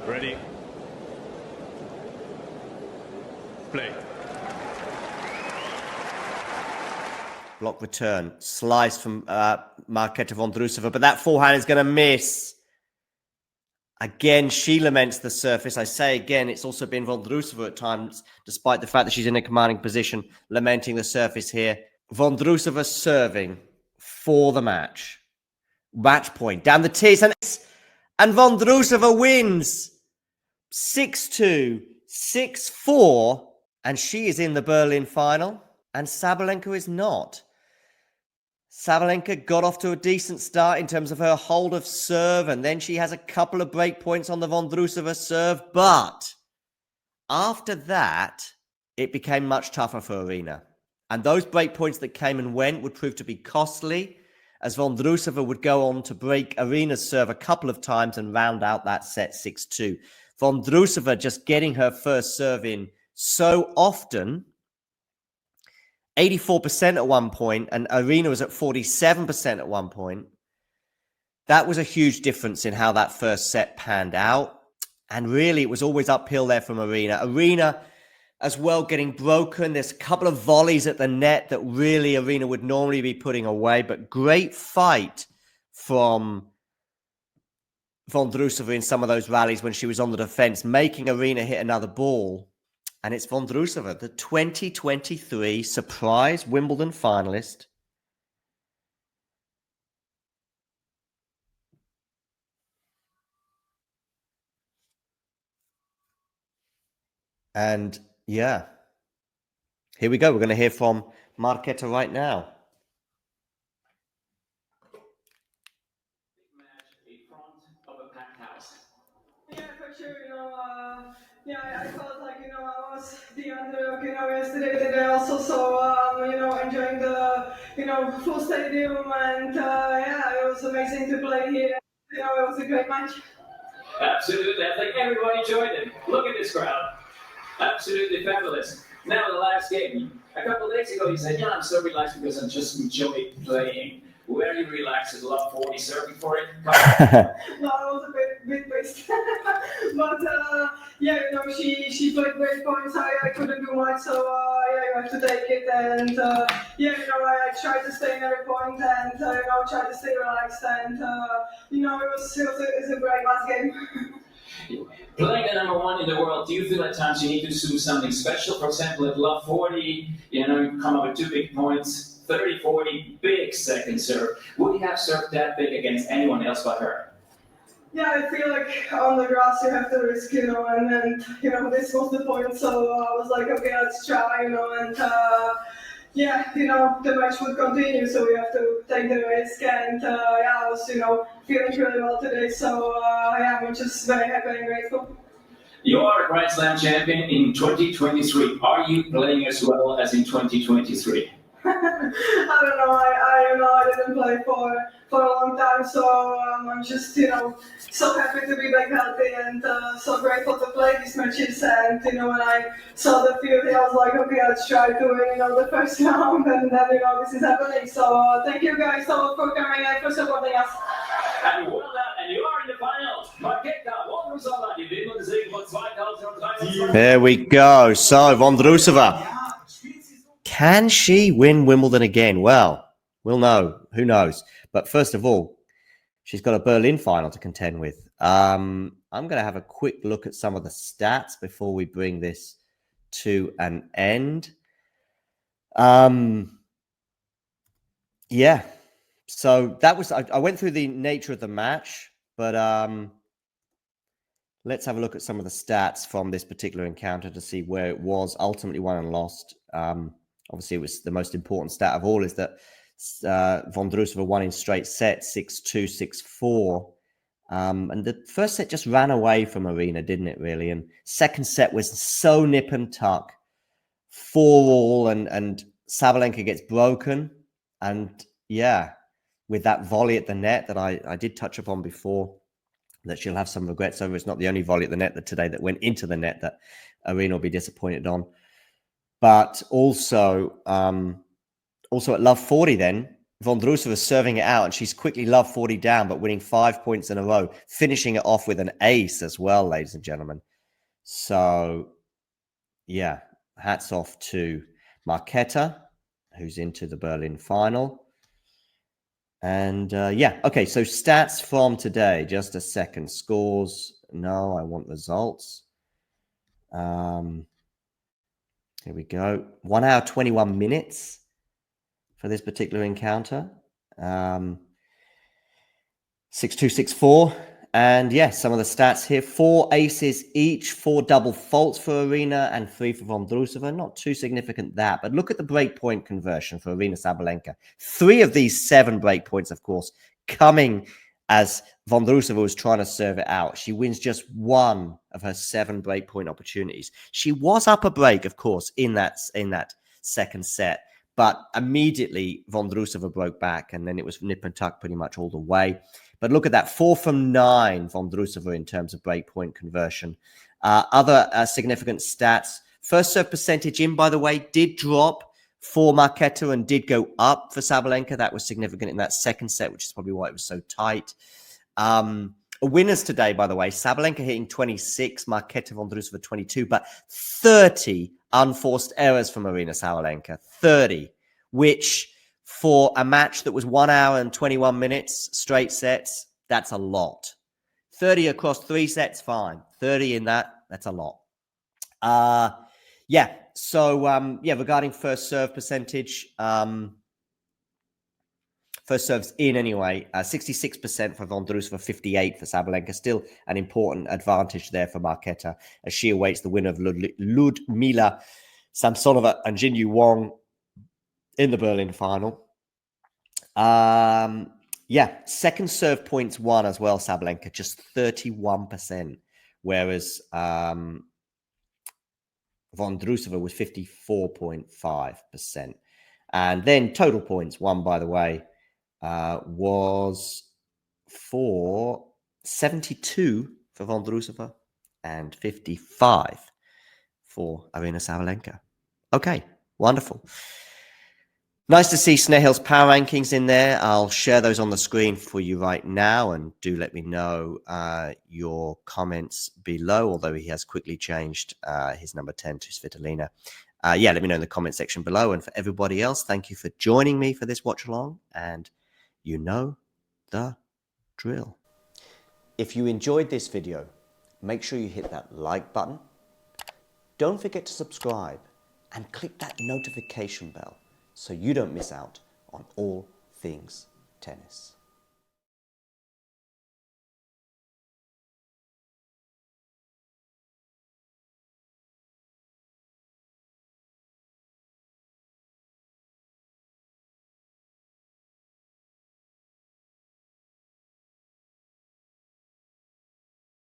Ready. Play. Block return. Slice from Marketa Vondrousova, but that forehand is going to miss. Again, she laments the surface. I say again, it's also been Vondrousova at times, despite the fact that she's in a commanding position, lamenting the surface here. Vondrousova serving for the match. Match point. Down the tees. And Vondrousova wins. 6-2, 6-4. And she is in the Berlin final. And Sabalenka is not. Sabalenka got off to a decent start in terms of her hold of serve, and then she has a couple of break points on the Vondrousova serve, but after that, it became much tougher for Aryna. And those break points that came and went would prove to be costly, as Vondrousova would go on to break Aryna's serve a couple of times and round out that set 6-2. Vondrousova just getting her first serve in so often, 84% at one point, and Aryna was at 47% at one point. That was a huge difference in how that first set panned out. And really, it was always uphill there from Aryna. Aryna, as well, getting broken. There's a couple of volleys at the net that really Aryna would normally be putting away. But great fight from Vondrousova in some of those rallies when she was on the defense, making Aryna hit another ball. And it's Vondrousova, the 2023 surprise Wimbledon finalist. And yeah, here we go. We're going to hear from Marketa right now. Yeah, for sure. I felt like, I was the underdog, yesterday that I also saw, enjoying the, full stadium, and it was amazing to play here. It was a great match. Absolutely. I think everybody enjoyed it. Look at this crowd. Absolutely fabulous. Now the last game. A couple of days ago you said, I'm so relaxed because I just enjoy playing. Were you relaxed at love 40 serving for it? No, I was a bit pissed. But she played great points. I couldn't do much, so you have to take it. And I tried to stay in every point and try to stay relaxed. And it was a great last game. Playing the number one in the world, do you feel at times you need to do something special? For example, at love 40, you come up with 2 big points. 30-40, big second serve. Would you have served that big against anyone else but her? Yeah, I feel like on the grass you have to risk, and this was the point, so I was like, okay, let's try, and the match would continue, so we have to take the risk, and I was, feeling really well today, so I'm just very happy and grateful. You are a Grand Slam champion in 2023. Are you playing as well as in 2023? I don't know. I didn't play for a long time, so I'm just so happy to be back healthy and so grateful to play these matches. And when I saw the field, I was like, okay, let's try to win the first round, and then this is happening. So thank you guys so much for coming and for supporting us. And well done, and you are in the final. Marketa Vondrousova, die Wimbledon-Sieg von 2023. There we go. So Vondrousova. Can she win Wimbledon again? Well, we'll know. Who knows? But first of all, she's got a Berlin final to contend with. I'm going to have a quick look at some of the stats before we bring this to an end. Yeah. So that was, I went through the nature of the match, but let's have a look at some of the stats from this particular encounter to see where it was ultimately won and lost. Obviously, it was the most important stat of all is that Vondrousova won in straight sets, 6-2, 6-4. And the first set just ran away from Aryna, didn't it, really? And second set was so nip and tuck, 4-all, and Sabalenka gets broken. And yeah, with that volley at the net that I did touch upon before, that she'll have some regrets over. It's not the only volley at the net today that went into the net that Aryna will be disappointed on. But also at love 40 then, Vondrousova serving it out, and she's quickly love 40 down, but winning 5 points in a row, finishing it off with an ace as well, ladies and gentlemen. So, yeah, hats off to Marketa, who's into the Berlin final. And yeah, okay, so stats from today. Just a second. Scores. No, I want results. Here we go. 1 hour, 21 minutes for this particular encounter. 6-2, 6-4. And yeah, some of the stats here. 4 aces each, 4 double faults for Aryna and 3 for Vondrousova. Not too significant that, but look at the breakpoint conversion for Aryna Sabalenka. 3 of these 7 breakpoints, of course, coming as Vondrousova was trying to serve it out. She wins just 1 of her 7 breakpoint opportunities. She was up a break, of course, in that second set, but immediately Vondrousova broke back, and then it was nip and tuck pretty much all the way. But look at that, 4 from 9 Vondrousova in terms of breakpoint conversion. Other significant stats. First serve percentage in, by the way, did drop for Marketa and did go up for Sabalenka. That was significant in that second set, which is probably why it was so tight. Winners today, by the way, Sabalenka hitting 26, Marketa Vondrousova 22, but 30 unforced errors from Aryna Sabalenka. 30, which for a match that was 1 hour and 21 minutes, straight sets, that's a lot. 30 across 3 sets, fine. 30 in that's a lot. Yeah, so yeah, regarding first serve percentage, first serves in anyway, 66% for Vondrousova, 58 for Sabalenka. Still an important advantage there for Marketa as she awaits the winner of Ludmila Samsonova and Jinyu Wang in the Berlin final. Yeah, second serve points won as well, Sabalenka, just 31%, whereas Vondrousova was 54.5%. And then total points won, by the way, was 72 for Vondrousova and 55 for Aryna Sabalenka. Okay, wonderful. Nice to see Snehil's power rankings in there. I'll share those on the screen for you right now, and do let me know your comments below, although he has quickly changed his number 10 to Svitolina. Yeah, let me know in the comment section below. And for everybody else, thank you for joining me for this watch along, and you know the drill. If you enjoyed this video, make sure you hit that like button. Don't forget to subscribe and click that notification bell so you don't miss out on all things tennis.